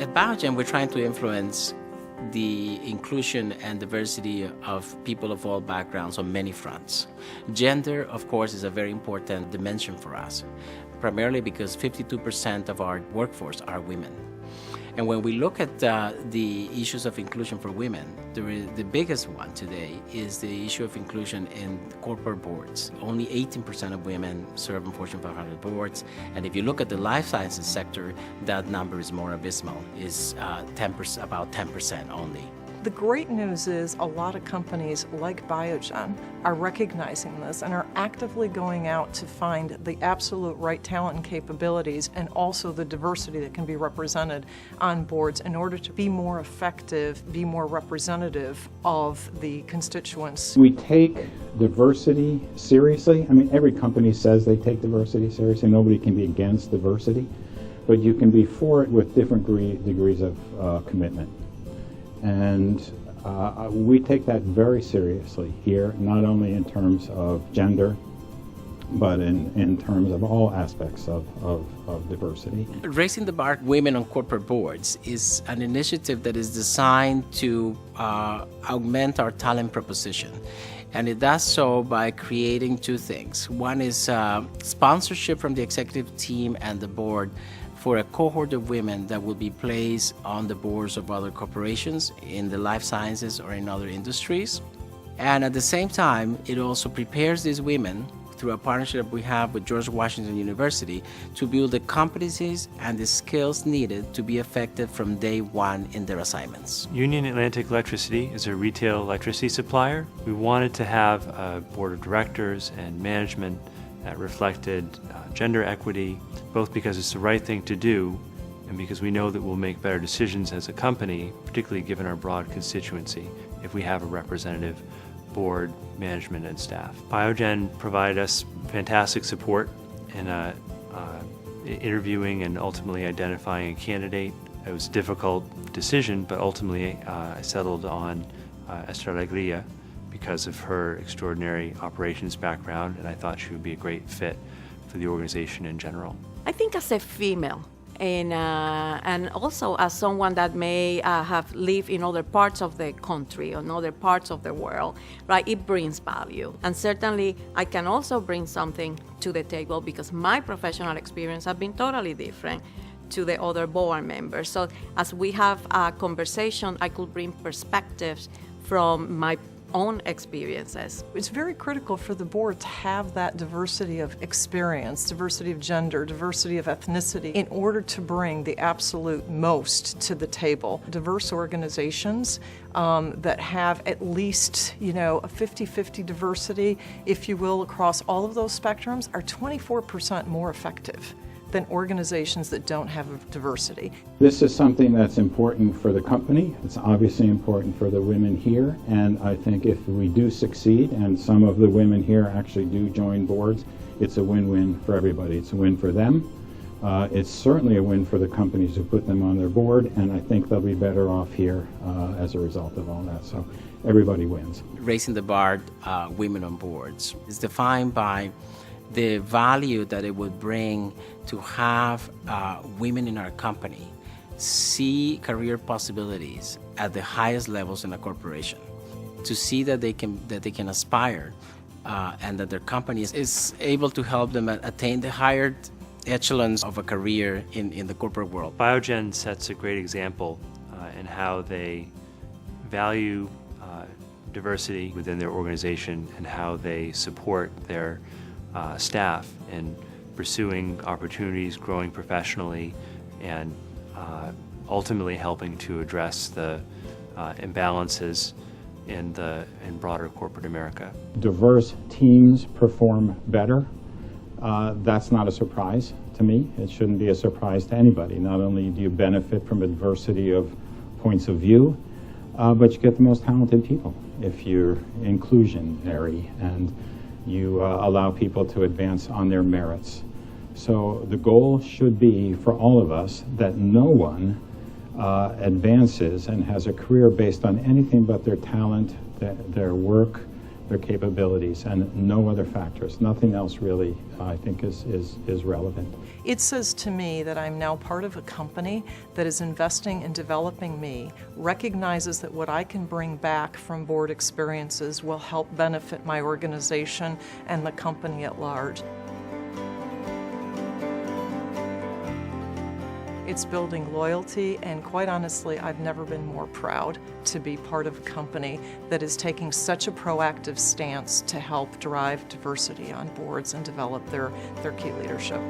At Biogen, we're trying to influence the inclusion and diversity of people of all backgrounds on many fronts. Gender, of course, is a very important dimension for us, primarily because 52% of our workforce are women. And when we look at the issues of inclusion for women, the biggest one today is the issue of inclusion in corporate boards. Only 18% of women serve on Fortune 500 boards. And if you look at the life sciences sector, that number is more abysmal, is about 10% only. The great news is a lot of companies like Biogen are recognizing this and are actively going out to find the absolute right talent and capabilities and also the diversity that can be represented on boards in order to be more effective, be more representative of the constituents. We take diversity seriously. I mean, every company says they take diversity seriously. Nobody can be against diversity, but you can be for it with different degrees of commitment. And we take that very seriously here, not only in terms of gender, but in terms of all aspects of diversity. Raising the Bar Women on Corporate Boards is an initiative that is designed to augment our talent proposition. And it does so by creating two things. One is sponsorship from the executive team and the board for a cohort of women that will be placed on the boards of other corporations in the life sciences or in other industries. And at the same time, it also prepares these women through a partnership we have with George Washington University to build the competencies and the skills needed to be effective from day one in their assignments. Union Atlantic Electricity is a retail electricity supplier. We wanted to have a board of directors and management that reflected gender equity, both because it's the right thing to do and because we know that we'll make better decisions as a company, particularly given our broad constituency, if we have a representative board, management, and staff. Biogen provided us fantastic support in interviewing and ultimately identifying a candidate. It was a difficult decision, but ultimately I settled on Esther Alegría because of her extraordinary operations background, and I thought she would be a great fit for the organization in general. I think as a female, and also as someone that may have lived in other parts of the country or in other parts of the world, right, it brings value. And certainly I can also bring something to the table because my professional experience has been totally different to the other board members. So as we have a conversation, I could bring perspectives from my own experiences. It's very critical for the board to have that diversity of experience, diversity of gender, diversity of ethnicity, in order to bring the absolute most to the table. Diverse organizations that have at least, a 50-50 diversity, if you will, across all of those spectrums are 24% more effective than organizations that don't have diversity. This is something that's important for the company. It's obviously important for the women here, and I think if we do succeed and some of the women here actually do join boards, it's a win-win for everybody. It's a win for them. It's certainly a win for the companies who put them on their board, and I think they'll be better off here as a result of all that. So everybody wins. Raising the bar, women on boards is defined by the value that it would bring to have women in our company see career possibilities at the highest levels in a corporation, to see that they can aspire and that their company is able to help them attain the higher echelons of a career in the corporate world. Biogen sets a great example in how they value diversity within their organization and how they support their staff in pursuing opportunities, growing professionally, and ultimately helping to address the imbalances in broader corporate America. Diverse teams perform better. That's not a surprise to me. It shouldn't be a surprise to anybody. Not only do you benefit from a diversity of points of view, but you get the most talented people if you're inclusionary and you allow people to advance on their merits. So the goal should be for all of us that no one advances and has a career based on anything but their talent, their work, their capabilities, and no other factors. Nothing else really, I think, is relevant. It says to me that I'm now part of a company that is investing in developing me, recognizes that what I can bring back from board experiences will help benefit my organization and the company at large. It's building loyalty, and quite honestly, I've never been more proud to be part of a company that is taking such a proactive stance to help drive diversity on boards and develop their key leadership.